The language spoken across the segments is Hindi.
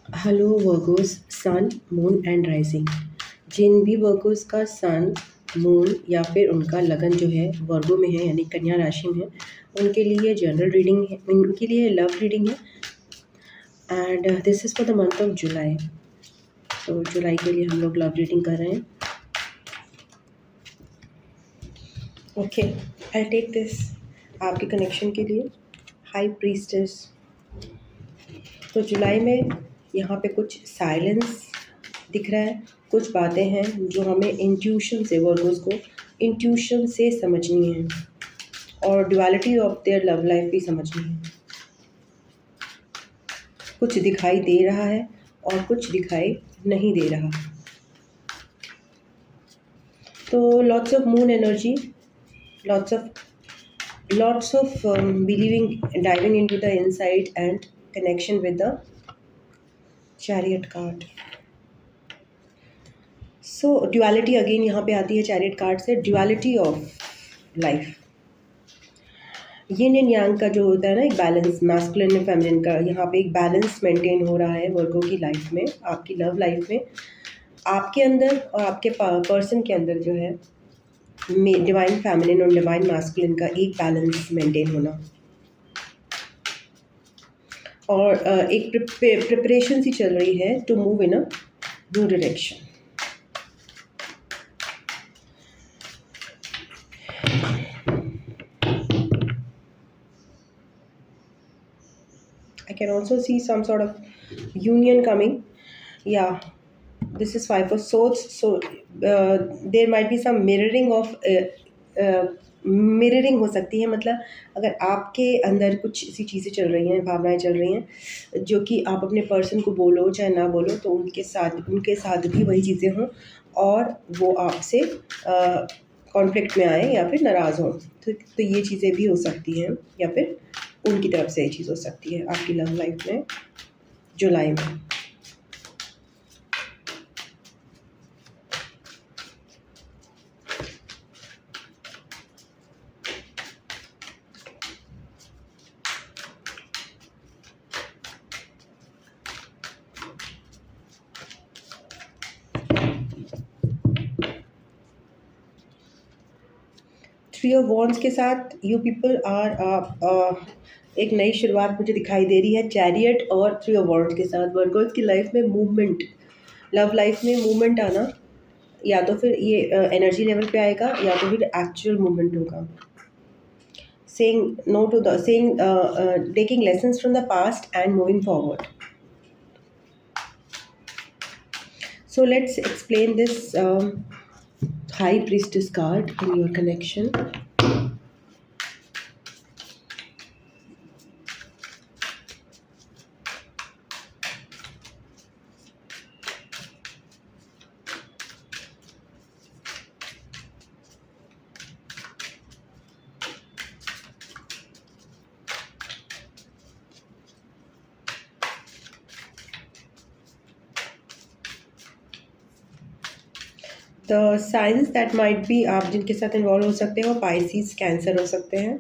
Hello Virgos sun moon and rising. जिन भी वर्गोस का सन मून या फिर उनका लगन जो है वर्गो में है यानी कन्या राशि में है, उनके लिए जनरल रीडिंग है, उनके लिए लव रीडिंग है। And this is for the month of July. तो जुलाई के लिए हम लोग लव रीडिंग कर रहे हैं। ओके, आई टेक दिस आपके कनेक्शन के लिए। High priestess. तो जुलाई में यहाँ पे कुछ साइलेंस दिख रहा है, कुछ बातें हैं जो हमें इंट्यूशन से, वर्गोस को इंट्यूशन से समझनी है और duality of their love life भी समझनी है। कुछ दिखाई दे रहा है और कुछ दिखाई नहीं दे रहा। तो lots of moon energy, lots of believing, diving into the inside and connection with the chariot card. So duality again यहाँ पे आती है चैरियट कार्ड से, duality of life. Yin and yang का जो होता है ना, एक बैलेंस, मैस्कुलिन एंड फेमिनिन का, यहाँ पे एक बैलेंस मेंटेन हो रहा है वर्गो की लाइफ में, आपकी लव लाइफ में, आपके अंदर और आपके पर्सन के अंदर जो है डिवाइन फेमिनिन और डिवाइन मैस्कुलिन का एक बैलेंस मेंटेन होना और एक प्रिपरेशन सी चल रही है to move in a new direction. I can also see some sort of union coming. Yeah, this is five of swords. So there might be some mirroring of mirroring हो सकती है। मतलब अगर आपके अंदर कुछ ऐसी चीज़ें चल रही हैं, भावनाएं चल रही हैं जो कि आप अपने पर्सन को बोलो चाहे ना बोलो, तो उनके साथ भी वही चीज़ें हों और वो आपसे कॉन्फ्लिक्ट में आए या फिर नाराज़ हों। तो ये चीज़ें भी हो सकती हैं या फिर उनकी तरफ से ये चीज़ हो सकती है आपकी लव लाइफ में जुलाई में। थ्री ऑफ वॉन्ड्स के साथ यू पीपल आर एक नई शुरुआत मुझे दिखाई दे रही है चैरियट और थ्री ऑफ वॉन्ड्स के साथ। वर्गोस की लाइफ में मूवमेंट, लव लाइफ में मूवमेंट आना, या तो फिर ये एनर्जी लेवल पे आएगा या तो फिर एक्चुअल मूवमेंट होगा। Taking lessons from the past and moving forward. So let's explain this High Priestess card in your connection. The science that might be, आप जिनके साथ इन्वॉल्व हो सकते हैं वो पाइसिस, कैंसर हो सकते हैं।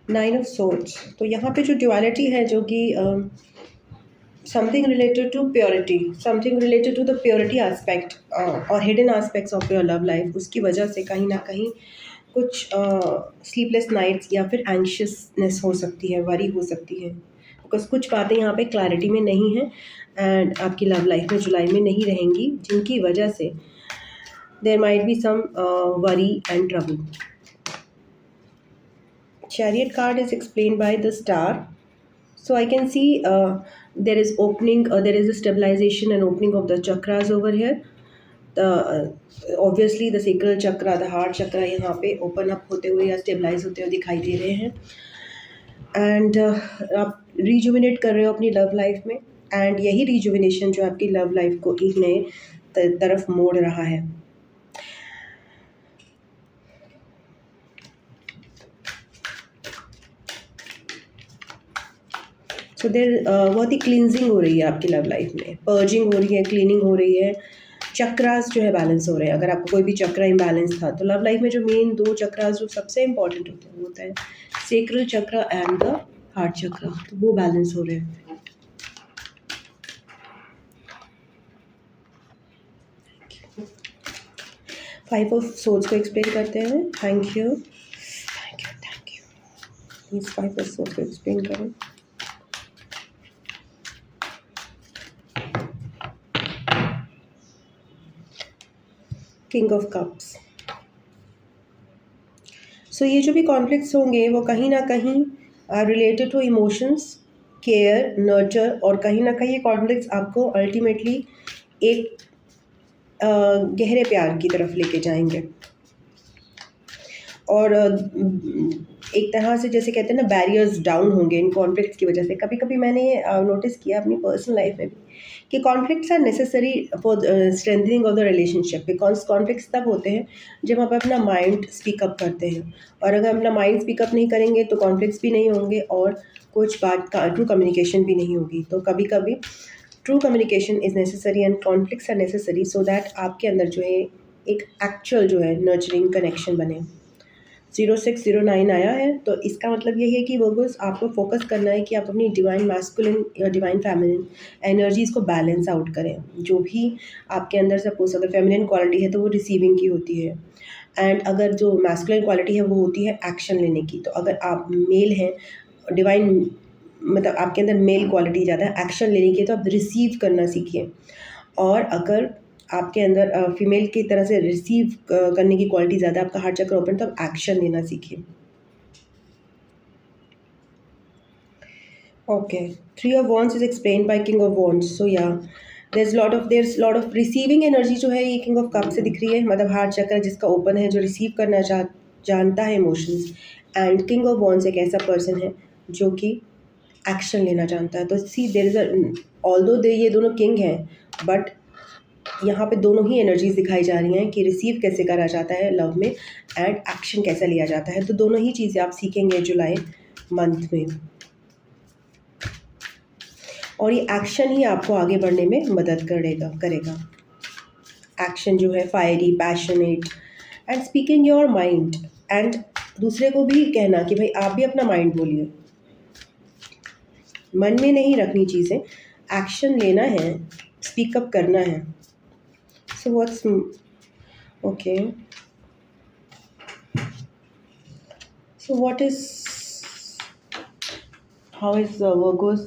Nine of swords. तो यहाँ पे जो ड्युअलिटी है जो कि something related to purity, something related to the purity aspect और hidden aspects of your love life, उसकी वजह से कहीं ना कहीं कुछ स्लीपलेस नाइट्स या फिर एंशियसनेस हो सकती है, वरी हो सकती है, बिकॉज कुछ बातें यहाँ पे क्लैरिटी में नहीं है एंड आपकी लव लाइफ में जुलाई में नहीं रहेंगी, जिनकी वजह से there might be some worry and trouble. Chariot card is explained by the star. So I can see there is opening, there is a stabilization and opening of the chakras over here. Obviously the sacral chakra, the heart chakra यहाँ पे open up होते हुए या stabilize होते हुए दिखाई दे रहे हैं and आप rejuvenate कर रहे हो अपनी love life में and यही rejuvenation जो आपकी love life को एक नए तरफ मोड़ रहा है। सो देर बहुत ही क्लींजिंग हो रही है आपकी लव लाइफ में, पर्जिंग हो रही है, क्लीनिंग हो रही है, चक्रास जो है बैलेंस हो रहे हैं। अगर आपको कोई भी चक्रा इम्बैलेंस था तो लव लाइफ में जो मेन दो चक्रास जो सबसे इंपॉर्टेंट होते हैं वो होता है सेक्रल चक्र एंड द हार्ट चक्र, तो वो बैलेंस हो रहे हैं। फाइव ऑफ सोर्ड्स को एक्सप्लेन करते हैं। Thank you thank you thank you. इस फाइव ऑफ सोर्ड्स को एक्सप्लेन करें। King of cups. सो ये जो भी कॉन्फ्लिक्ट्स होंगे वो कहीं ना कहीं related to emotions, care, nurture, और कहीं ना कहीं ये कॉन्फ्लिक्ट्स आपको अल्टीमेटली एक गहरे प्यार की तरफ लेके जाएंगे। और एक तरह से जैसे कहते हैं ना, बैरियर्स डाउन होंगे इन कॉन्फ्लिक्ट्स की वजह से। कभी कभी मैंने नोटिस किया अपनी पर्सनल लाइफ में भी कि conflicts are necessary for strengthening of the relationship, because conflicts तब होते हैं जब आप अपना माइंड स्पीकअप करते हैं, और अगर अपना माइंड स्पीकअप नहीं करेंगे तो कॉन्फ्लिक्ट्स भी नहीं होंगे और कुछ बात का ट्रू कम्युनिकेशन भी नहीं होगी। तो कभी कभी true communication is necessary and conflicts are necessary, so that आपके अंदर जो है एक एक्चुअल जो है नर्चरिंग कनेक्शन बने। 0609 आया है, तो इसका मतलब यही है कि वर्गोस आपको फोकस करना है कि आप अपनी डिवाइन मैस्कुलिन या डिवाइन फेमिनिन एनर्जीज़ को बैलेंस आउट करें। जो भी आपके अंदर सपोज अगर फेमिनिन क्वालिटी है तो वो रिसीविंग की होती है, एंड अगर जो मैस्कुलिन क्वालिटी है वो होती है एक्शन लेने की। तो अगर आप मेल हैं, डिवाइन मतलब आपके अंदर मेल क्वालिटी ज़्यादा है एक्शन लेने की, तो आप रिसीव करना सीखिए। और अगर आपके अंदर फीमेल की तरह से रिसीव करने की क्वालिटी ज़्यादा, आपका हार्ट चक्र ओपन, तो आप एक्शन लेना सीखिए। Okay, three of wands is explain by king of wands. So yeah there lot of receiving energy जो है ये किंग ऑफ कप से दिख रही है, मतलब हार्ट चक्र जिसका ओपन है, जो रिसीव करना जानता है emotions. And king of wands एक ऐसा पर्सन है जो कि एक्शन लेना जानता है। तो सी देर इज़ ऑल्दो दे ये दोनों किंग हैं, बट यहाँ पे दोनों ही एनर्जीज दिखाई जा रही हैं कि रिसीव कैसे करा जाता है लव में एंड एक्शन कैसे लिया जाता है। तो दोनों ही चीज़ें आप सीखेंगे जुलाई मंथ में, और ये एक्शन ही आपको आगे बढ़ने में मदद करेगा। एक्शन जो है fiery, passionate and speaking your mind, and दूसरे को भी कहना कि भाई आप भी अपना माइंड बोलिए, मन में नहीं रखनी चीज़ें, एक्शन लेना है, स्पीकअप करना है। So what's okay? So what is how is Virgo's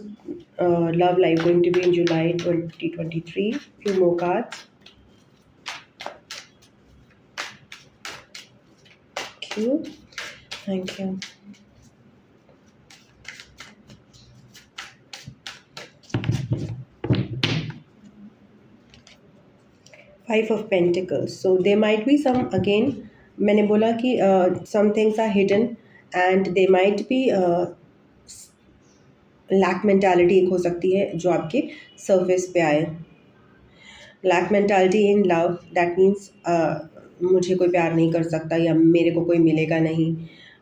love life going to be in July 2023? Few more cards. Thank you. Thank you. Five of Pentacles. So there might be some, again मैंने बोला कि some things are hidden and they might be lack mentality एक हो सकती है जो आपके सर्फेस पे आए। Lack mentality in love, that means मुझे कोई प्यार नहीं कर सकता, या मेरे को कोई मिलेगा नहीं,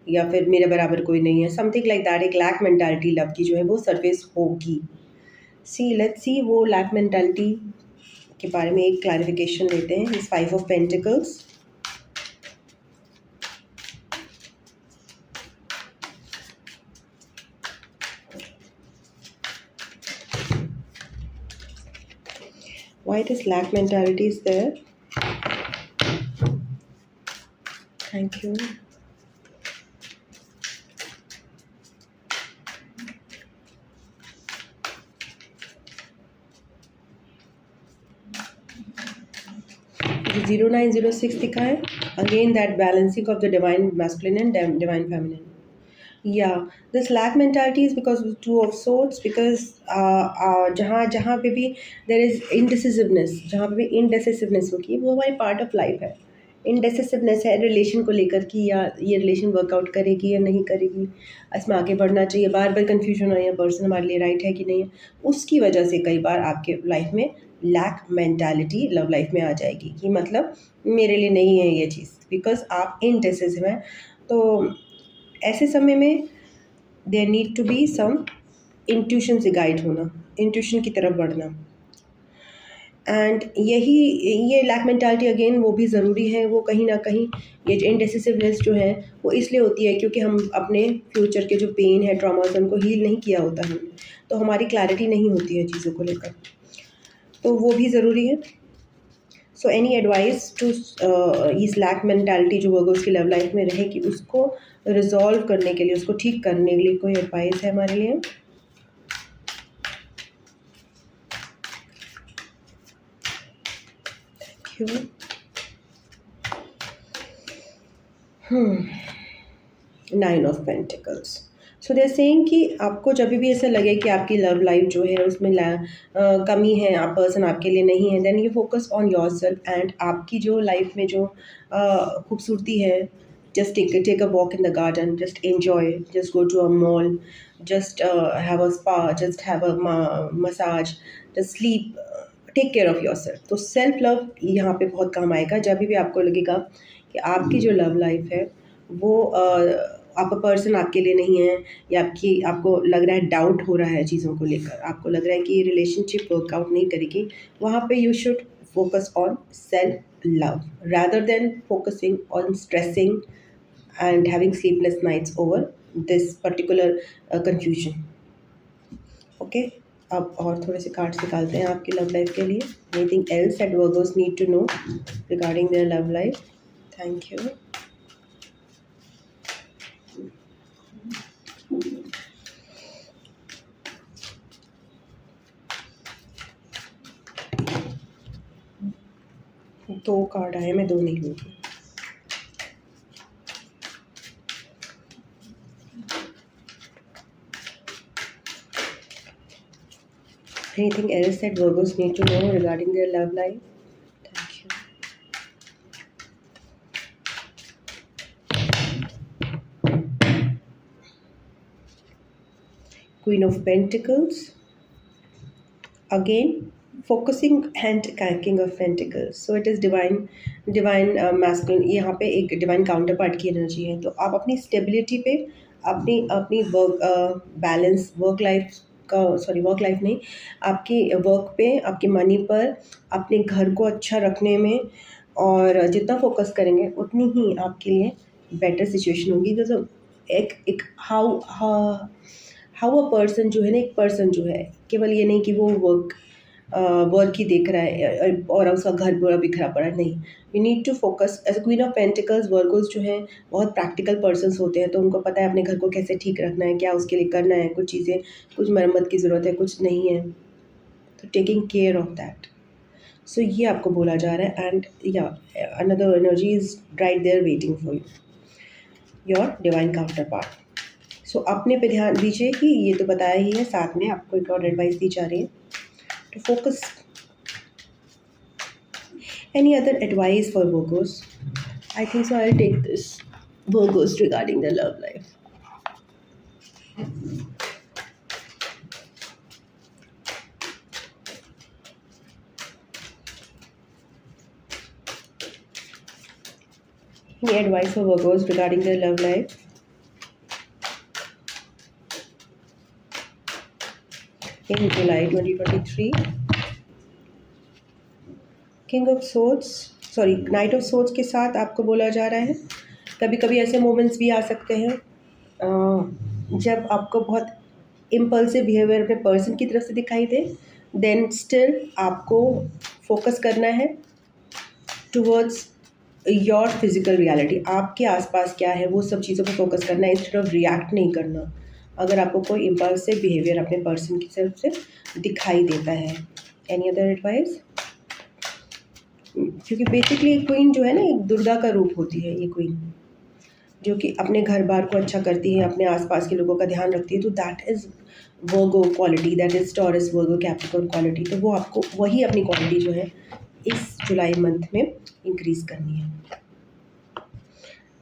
या फिर मेरे बराबर कोई नहीं है, समथिंग लाइक दैट। एक लैक मेंटालिटी लव की जो है वो सरफेस होगी। लेट्स सी वो लैक मेंटालिटी के बारे में एक क्लैरिफिकेशन लेते हैं। इस five of pentacles, why this lack mentality is there? Thank you. जो 0906 दिखा है, again that balancing of the divine masculine and divine feminine. Yeah, this lack mentality is because of two of swords, because जहाँ पे भी there is indecisiveness, जहाँ पे भी indecisiveness होगी, वो हमारी पार्ट ऑफ लाइफ है। indecisiveness है रिलेशन को लेकर कि या ये रिलेशन वर्कआउट करेगी या नहीं करेगी, इसमें आगे बढ़ना चाहिए, बार बार कन्फ्यूजन है, या पर्सन हमारे लिए राइट है कि नहीं है। उसकी वजह से कई बार आपके लाइफ में लैक मेंटालिटी लव लाइफ में आ जाएगी कि मतलब मेरे लिए नहीं है ये चीज़, बिकॉज आप इनडेसिसिव हैं। तो ऐसे समय में there need to be some intuition से गाइड होना, इंट्यूशन की तरफ बढ़ना। एंड यही ये लैक मेंटालिटी अगेन वो भी ज़रूरी है। वो कहीं ना कहीं ये जो इंडेसिसिवनेस जो है वो इसलिए होती है क्योंकि हम अपने फ्यूचर के जो पेन है, ट्रॉमास, उनको हील नहीं किया होता हमने, तो हमारी क्लैरिटी नहीं होती है चीज़ों को लेकर, तो वो भी ज़रूरी है। सो एनी एडवाइस टू इस लैक मेंटालिटी जो वर्गोस की लव लाइफ में रहे कि उसको रिजॉल्व करने के लिए, उसको ठीक करने के लिए कोई एडवाइस है हमारे लिए? क्यों? Nine of pentacles. So they are saying कि आपको जब भी ऐसा लगे कि आपकी लव लाइफ जो है उसमें कमी है, आप पर्सन आपके लिए नहीं है, then you focus on your self and आपकी जो लाइफ में जो खूबसूरती है, just take a walk in the garden, just enjoy, just go to a mall, just have a spa, just have a massage, just sleep, take care of yourself. तो सेल्फ लव यहाँ पे बहुत काम आएगा जब भी आपको लगेगा कि आपकी जो लव लाइफ है वो आप पर्सन आपके लिए नहीं है, या आपको लग रहा है, डाउट हो रहा है चीज़ों को लेकर, आपको लग रहा है कि ये रिलेशनशिप वर्कआउट नहीं करेगी, वहाँ पे you should focus on self love rather than focusing on stressing and having sleepless nights over this particular confusion. Okay, अब और थोड़े से कार्ड्स निकालते हैं आपकी लव लाइफ के लिए। Anything else that Virgos need to know regarding their love life? Thank you. दो कार्ड आए, मैं दो नहीं लूँगी। Anything else that Virgos need to know regarding their love life? Thank you. Queen of Pentacles. Again, focusing and King of Pentacles. So it is divine masculine. यहाँ पे एक divine counterpart की एनर्जी है, तो आप अपनी स्टेबिलिटी पे, अपनी work balance, work life work life नहीं, आपकी वर्क पे, आपकी मनी पर, अपने घर को अच्छा रखने में, और जितना फोकस करेंगे उतनी ही आपके लिए बेटर सिचुएशन होगी। बिकॉज एक हाउ अ पर्सन जो है ना, एक पर्सन जो है केवल ये नहीं कि वो वर्क ही देख रहा है और उसका घर पूरा बिखरा पड़ा है, नहीं। You need to focus. As a queen of pentacles, Virgos जो हैं बहुत प्रैक्टिकल पर्सन्स होते हैं, तो उनको पता है अपने घर को कैसे ठीक रखना है, क्या उसके लिए करना है, कुछ चीज़ें, कुछ मरम्मत की ज़रूरत है, कुछ नहीं है, तो taking care of that. So ये आपको बोला जा रहा है। And yeah another energy is right there waiting for you, your divine counter part अपने पे ध्यान दीजिए कि ये तो बताया ही है, साथ में आपको एक और एडवाइस दी जा रही है to focus. Any other advice for Virgos? I think so. I'll take this. Virgos regarding their love life. Any advice for Virgos regarding their love life? In July 2023. King of swords, sorry, night of swords के साथ आपको बोला जा रहा है कभी कभी ऐसे मोमेंट्स भी आ सकते हैं जब आपको बहुत इम्पल्सिव बिहेवियर अपने पर्सन की तरफ से दिखाई दे, देन स्टिल आपको फोकस करना है टुवर्ड्स योर फिजिकल रियलिटी। आपके आसपास क्या है वो सब चीज़ों पर फोकस करना है, इंस्टेड ऑफ रिएक्ट नहीं करना अगर आपको कोई इम्पल्सिव बिहेवियर अपने पर्सन की तरफ से दिखाई देता है। Any other advice? क्योंकि बेसिकली क्वीन जो है ना, एक दुर्गा का रूप होती है ये क्वीन, जो कि अपने घर बार को अच्छा करती है, अपने आसपास के लोगों का ध्यान रखती है, तो that is Virgo quality, that is Taurus Virgo Capricorn quality. तो वो आपको वही अपनी क्वालिटी जो है इस जुलाई मंथ में इंक्रीज़ करनी है।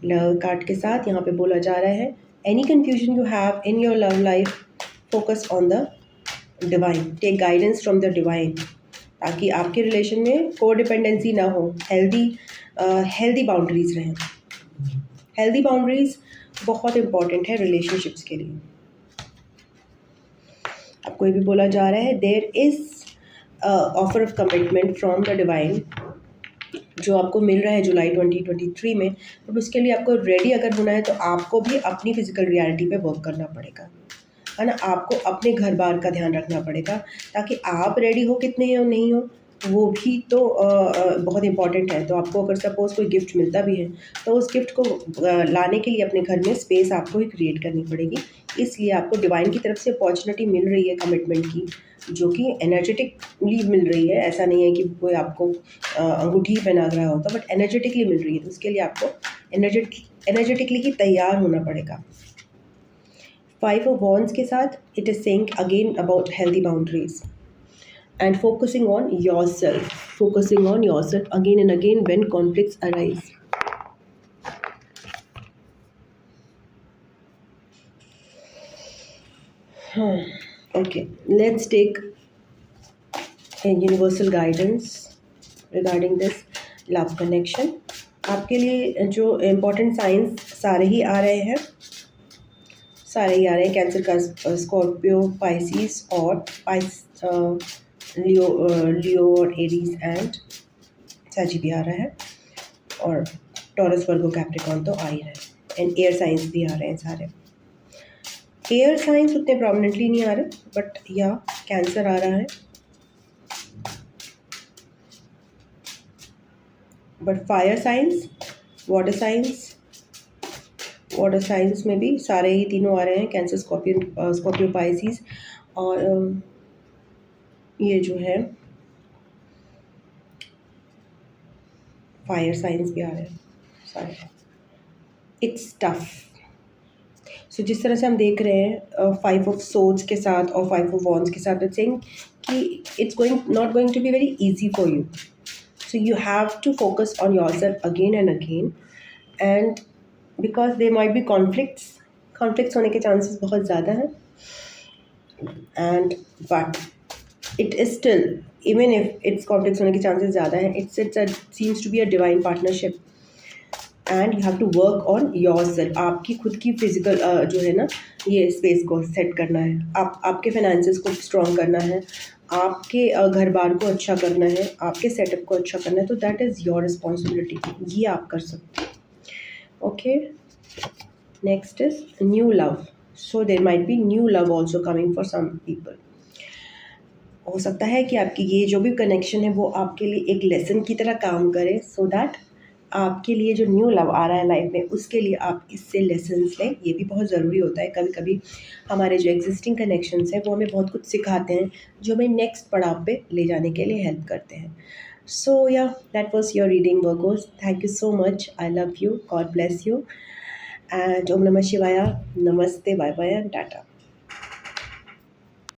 लव कार्ड के साथ यहाँ पे बोला जा रहा है, any confusion you have in your love life, focus on the divine, take guidance from the divine, ताकि आपके रिलेशन में को डिपेंडेंसी ना हो, हेल्दी बाउंड्रीज रहें। हेल्दी बाउंड्रीज बहुत इंपॉर्टेंट है रिलेशनशिप्स के लिए। आपको ये भी बोला जा रहा है, there is offer of commitment from the divine जो आपको मिल रहा है जुलाई 2023 में, तो उसके लिए आपको रेडी अगर होना है तो आपको भी अपनी फिजिकल रियलिटी पे वर्क करना पड़ेगा, है ना। आपको अपने घर बार का ध्यान रखना पड़ेगा ताकि आप रेडी हो कितने हो नहीं हो, वो भी तो बहुत इंपॉर्टेंट है। तो आपको अगर सपोज़ कोई गिफ्ट मिलता भी है तो उस गिफ्ट को लाने के लिए अपने घर में स्पेस आपको ही क्रिएट करनी पड़ेगी। इसलिए आपको डिवाइन की तरफ से अपॉर्चुनिटी मिल रही है कमिटमेंट की, जो कि एनर्जेटिकली मिल रही है। ऐसा नहीं है कि कोई आपको अंगूठी ही पहना रहा होगा, बट एनर्जेटिकली मिल रही है। तो उसके लिए आपको एनर्जेटिकली ही तैयार होना पड़ेगा। 5 ऑफ वॉन्ड्स के साथ it is saying again about healthy boundaries and focusing on yourself again and again when conflicts arise. Okay, let's take a universal guidance regarding this love connection. आपके लिए जो इम्पोर्टेंट साइंस सारे ही आ रहे हैं, कैंसर का, स्कॉर्पियो, पाइसिस और लियो और एरीज एंड सैजी भी आ रहा है, और टॉरस, वर्गो, कैप्रिकॉर्न तो आ ही रहे हैं, एंड एयर साइंस भी आ रहे हैं सारे। एयर साइंस उतने प्रोमिनेंटली नहीं आ रहे, बट या कैंसर आ रहा है, but fire science, water science में भी सारे ही तीनों आ रहे हैं, कैंसर, स्कॉर्पियो, पाइसिस, और ये जो है फायर साइंस भी आ रहे हैं सारे। It's tough. सो जिस तरह से हम देख रहे हैं 5 ऑफ सोर्ड्स के साथ और 5 ऑफ वॉन्ड्स के साथ, इट्स सेइंग कि it's not going to be very easy for you. So you have to focus on yourself again and again, and because there might be conflicts होने के चांसेस बहुत ज़्यादा हैं, and but it is still, even if it's conflicts होने के chances ज़्यादा हैं, seems to be a divine partnership, and you have to work on yourself. आपकी खुद की फिजिकल जो है ना, ये स्पेस को सेट करना है, आपके फाइनेंसेस को स्ट्रॉन्ग करना है, आपके घर बार को अच्छा करना है, आपके सेटअप को अच्छा करना है, तो दैट इज़ योर रिस्पॉन्सिबिलिटी, ये आप कर सकते हैं। Okay, next is new love. So there might be new love also coming for some people. हो सकता है कि आपकी ये जो भी कनेक्शन है वो आपके लिए एक लेसन की तरह काम करे, सो दैट आपके लिए जो न्यू लव आ रहा है लाइफ में, उसके लिए आप इससे लेसन्स लें. ये भी बहुत ज़रूरी होता है. कभी कभी हमारे जो एग्जिस्टिंग कनेक्शंस हैं वो हमें बहुत कुछ सिखाते हैं, जो हमें नेक्स्ट पड़ाव पे ले जाने के लिए हेल्प करते हैं. So yeah that was your reading Virgos. Thank you so much. I love you. God bless you. And Om नमः शिवाय. नमस्ते. Bye bye and Tata.